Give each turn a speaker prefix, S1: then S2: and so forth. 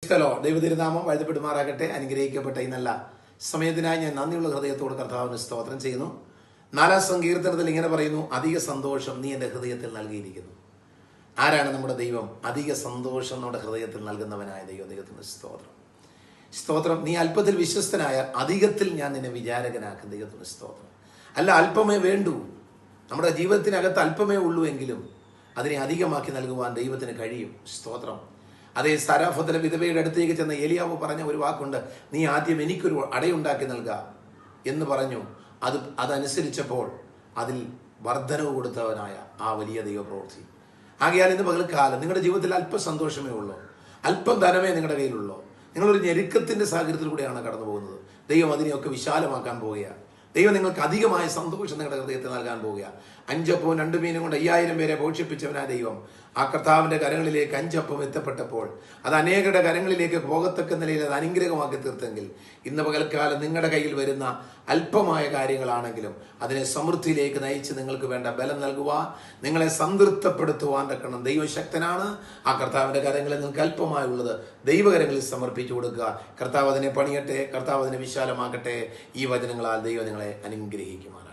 S1: പ്രൈസ്തലോ ദൈവതിരുനാമം വാഴ്ത്തപ്പെടുമാറാകട്ടെ. അനുഗ്രഹിക്കപ്പെട്ട ഈ നല്ല സമയത്തിനായി ഞാൻ നന്ദിയുള്ള ഹൃദയത്തോട് കർത്താവിന് സ്തോത്രം ചെയ്യുന്നു. 4-ാം സങ്കീർത്തനത്തിൽ ഇങ്ങനെ പറയുന്നു, അധിക സന്തോഷം നീ എൻ്റെ ഹൃദയത്തിൽ നൽകിയിരിക്കുന്നു. ആരാണ് നമ്മുടെ ദൈവം? അധിക സന്തോഷം നമ്മുടെ ഹൃദയത്തിൽ നൽകുന്നവനായ ദൈവത്തിന് സ്തോത്രം. സ്തോത്രം. നീ അല്പത്തിൽ വിശ്വസ്തനായാൽ അധികത്തിൽ ഞാൻ നിന്നെ വിചാരകനാക്കും. ദൈവത്തിന് സ്തോത്രം. അല്ല, അല്പമേ വേണ്ടൂ. നമ്മുടെ ജീവിതത്തിനകത്ത് അല്പമേ ഉള്ളൂ എങ്കിലും അതിനെ അധികമാക്കി നൽകുവാൻ ദൈവത്തിന് കഴിയും. സ്തോത്രം. അതേ സരാഫത്തിലെ വിധവയുടെ അടുത്തേക്ക് ചെന്ന ഏലിയാവ് പറഞ്ഞ ഒരു വാക്കുണ്ട്, നീ ആദ്യം എനിക്കൊരു അടയുണ്ടാക്കി നൽകുക എന്ന് പറഞ്ഞു. അതനുസരിച്ചപ്പോൾ അതിൽ വർധനവ് കൊടുത്തവനായ ആ വലിയ ദൈവപ്രവൃത്തി. ആകയാൽ ഇന്ന് പകൽക്കാലം നിങ്ങളുടെ ജീവിതത്തിൽ അല്പം സന്തോഷമേ ഉള്ളൂ, അല്പം ധനമേ നിങ്ങളുടെ കയ്യിലുള്ളൂ. നിങ്ങളൊരു ഞെരുക്കത്തിൻ്റെ സാഹചര്യത്തിൽ കൂടെയാണ് കടന്നു പോകുന്നത്. ദൈവം അതിനെയൊക്കെ വിശാലമാക്കാൻ പോവുകയാണ്. ദൈവം നിങ്ങൾക്ക് അധികമായ സന്തോഷം നിങ്ങളുടെ ഹൃദയത്തിൽ നൽകാൻ പോവുക. 5 അപ്പവും 2 മീനും കൊണ്ട് 5000 പേരെ പോഷിപ്പിച്ചവനായ ദൈവം ആ കർത്താവിൻ്റെ കരങ്ങളിലേക്ക് 5 അപ്പം എത്തപ്പെട്ടപ്പോൾ അത് അനേകരുടെ കരങ്ങളിലേക്ക് പോകത്തക്ക നിലയിൽ അത് അനുഗ്രഹമാക്കി തീർത്തെങ്കിൽ ഇന്ന് പകൽക്കാലം നിങ്ങളുടെ കയ്യിൽ വരുന്ന അല്പമായ കാര്യങ്ങളാണെങ്കിലും അതിനെ സമൃദ്ധിയിലേക്ക് നയിച്ച് നിങ്ങൾക്ക് വേണ്ട ബലം നൽകുവാൻ, നിങ്ങളെ സംതൃപ്തപ്പെടുത്തുവാൻ തക്കണം ദൈവം ശക്തനാണ്. ആ കർത്താവിൻ്റെ കരങ്ങളിൽ നിങ്ങൾക്ക് അല്പമായുള്ളത് ദൈവകരങ്ങളിൽ സമർപ്പിച്ചു കൊടുക്കുക. കർത്താവ് അതിനെ പണിയട്ടെ, കർത്താവ് അതിനെ വിശാലമാക്കട്ടെ. ഈ വചനങ്ങളാൽ ദൈവം നിങ്ങളെ അനുഗ്രഹിക്കുമാറാകട്ടെ.